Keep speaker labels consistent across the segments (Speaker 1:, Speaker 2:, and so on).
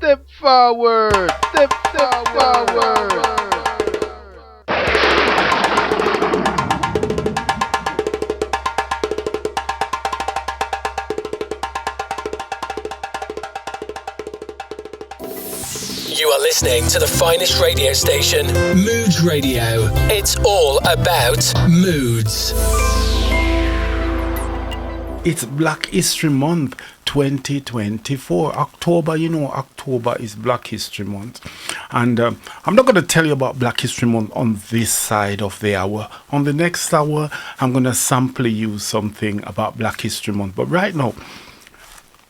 Speaker 1: Step forward. Step forward.
Speaker 2: You are listening to the finest radio station, Moods Radio. It's all about moods.
Speaker 3: It's Black History Month 2024. October is Black History Month. And I'm not going to tell you about Black History Month on this side of the hour. On the next hour, I'm going to sample you something about Black History Month. But right now,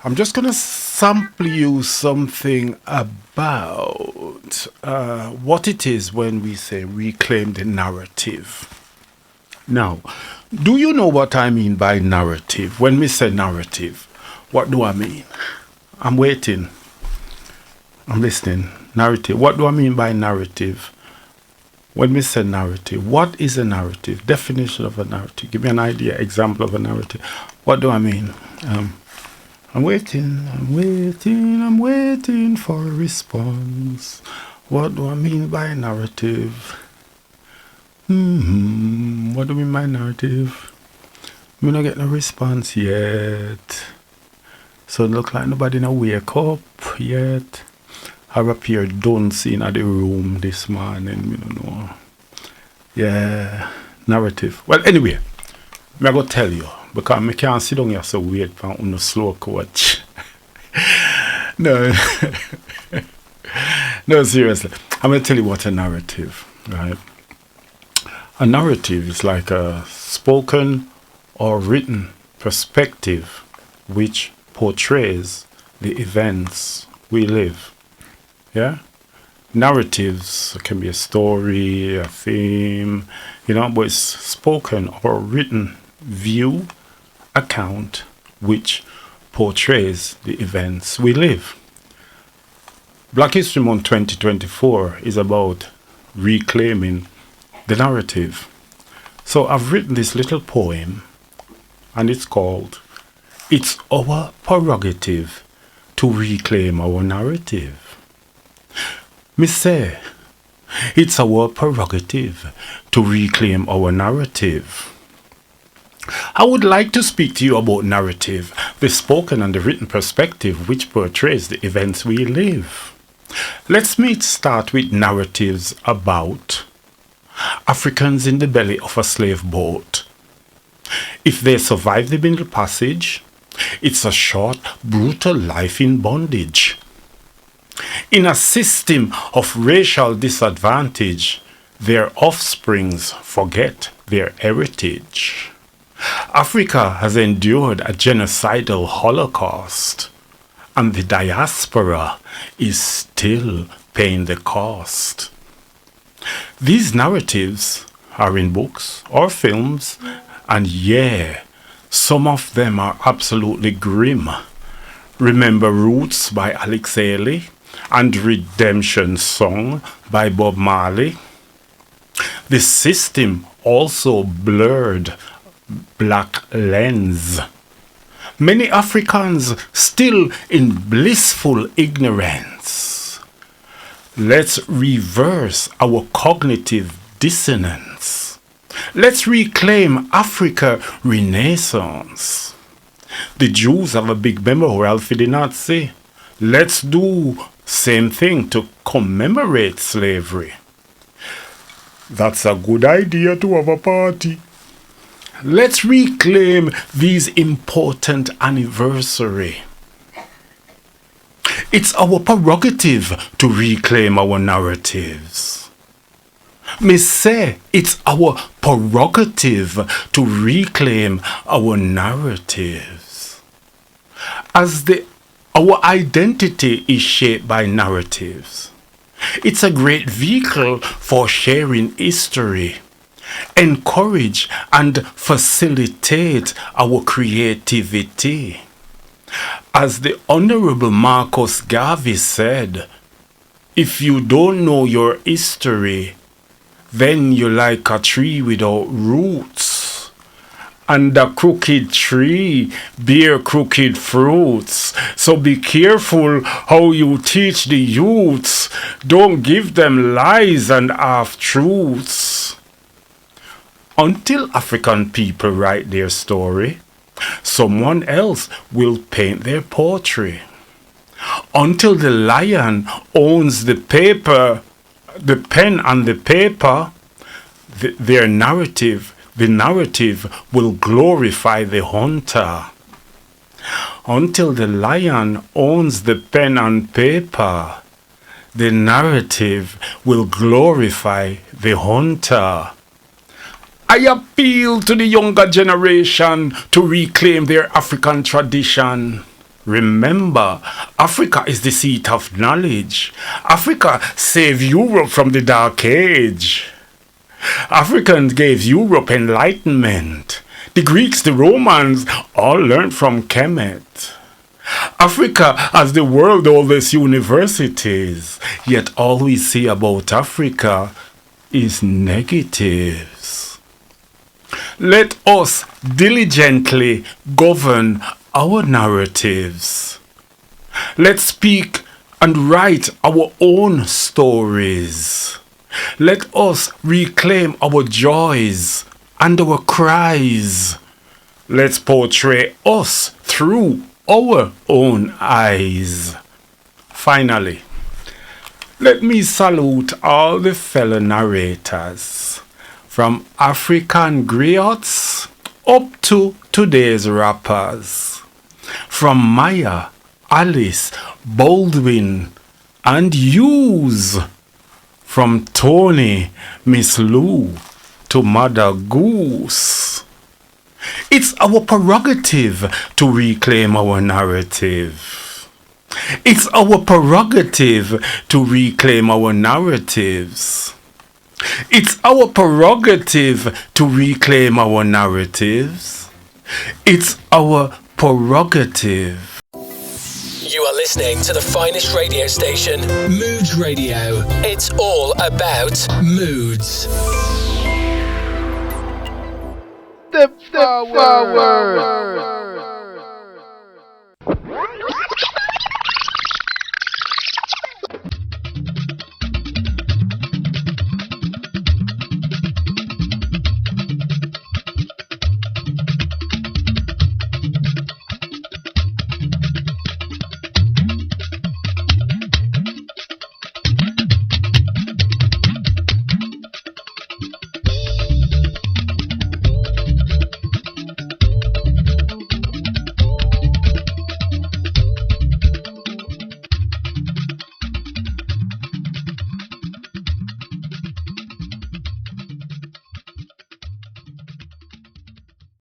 Speaker 3: I'm just going to sample you something about what it is when we say reclaim the narrative. Now, do you know what I mean by narrative? When we say narrative, what do I mean? I'm waiting. I'm listening. Narrative. What do I mean by narrative? When we say narrative, what is a narrative? Definition of a narrative. Give me an idea, example of a narrative. What do I mean? I'm waiting for a response. What do I mean by narrative? What do I mean by narrative? We not get no response yet. So it look like nobody no wake up yet. I appear done seen at the room this morning, we don't know. Yeah, narrative. Well, anyway, I go tell you. Because I can't sit down here so wait for a slow coach. No. No, seriously. I'm going to tell you what a narrative, right? A narrative is like a spoken or written perspective which portrays the events we live. Yeah? Narratives can be a story, a theme, but it's spoken or written view, account which portrays the events we live. Black History Month 2024 is about reclaiming the narrative. So I've written this little poem and it's called It's Our Prerogative to Reclaim Our Narrative. Me say, it's our prerogative to reclaim our narrative. I would like to speak to you about narrative, the spoken and the written perspective which portrays the events we live. Let's start with narratives about Africans in the belly of a slave boat. If they survive the Middle Passage, it's a short, brutal life in bondage. In a system of racial disadvantage, their offsprings forget their heritage. Africa has endured a genocidal holocaust, and the diaspora is still paying the cost. These narratives are in books or films, and some of them are absolutely grim. Remember Roots by Alex Haley and Redemption Song by Bob Marley? The system also blurred black lens. Many Africans still in blissful ignorance. Let's reverse our cognitive dissonance. Let's reclaim Africa Renaissance. The Jews have a big memorial for the Nazi. Let's do same thing to commemorate slavery. That's a good idea to have a party. Let's reclaim these important anniversary. It's our prerogative to reclaim our narratives. Me say it's our prerogative to reclaim our narratives. Our identity is shaped by narratives. It's a great vehicle for sharing history. Encourage and facilitate our creativity. As the Honorable Marcus Garvey said, if you don't know your history, then you're like a tree without roots. And the crooked tree bear crooked fruits. So be careful how you teach the youths. Don't give them lies and half-truths. Until African people write their story, someone else will paint their portrait. Until the lion owns the paper, the pen and the paper, the narrative will glorify the hunter. Until the lion owns the pen and paper, the narrative will glorify the hunter. I appeal to the younger generation to reclaim their African tradition. Remember, Africa is the seat of knowledge. Africa saved Europe from the Dark Age. Africans gave Europe enlightenment. The Greeks, the Romans, all learned from Kemet. Africa has the world's oldest universities, yet all we see about Africa is negatives. Let us diligently govern our narratives. Let's speak and write our own stories. Let us reclaim our joys and our cries. Let's portray us through our own eyes. Finally, let me salute all the fellow narrators, from African griots up to today's rappers, from Maya, Alice, Baldwin, and Hughes, from Tony, Miss Lou, to Mother Goose. It's our prerogative to reclaim our narrative. It's our prerogative to reclaim our narratives. It's our prerogative to reclaim our narratives. It's our prerogative.
Speaker 2: You are listening to the finest radio station, Moods Radio. It's all about moods.
Speaker 1: Step forward.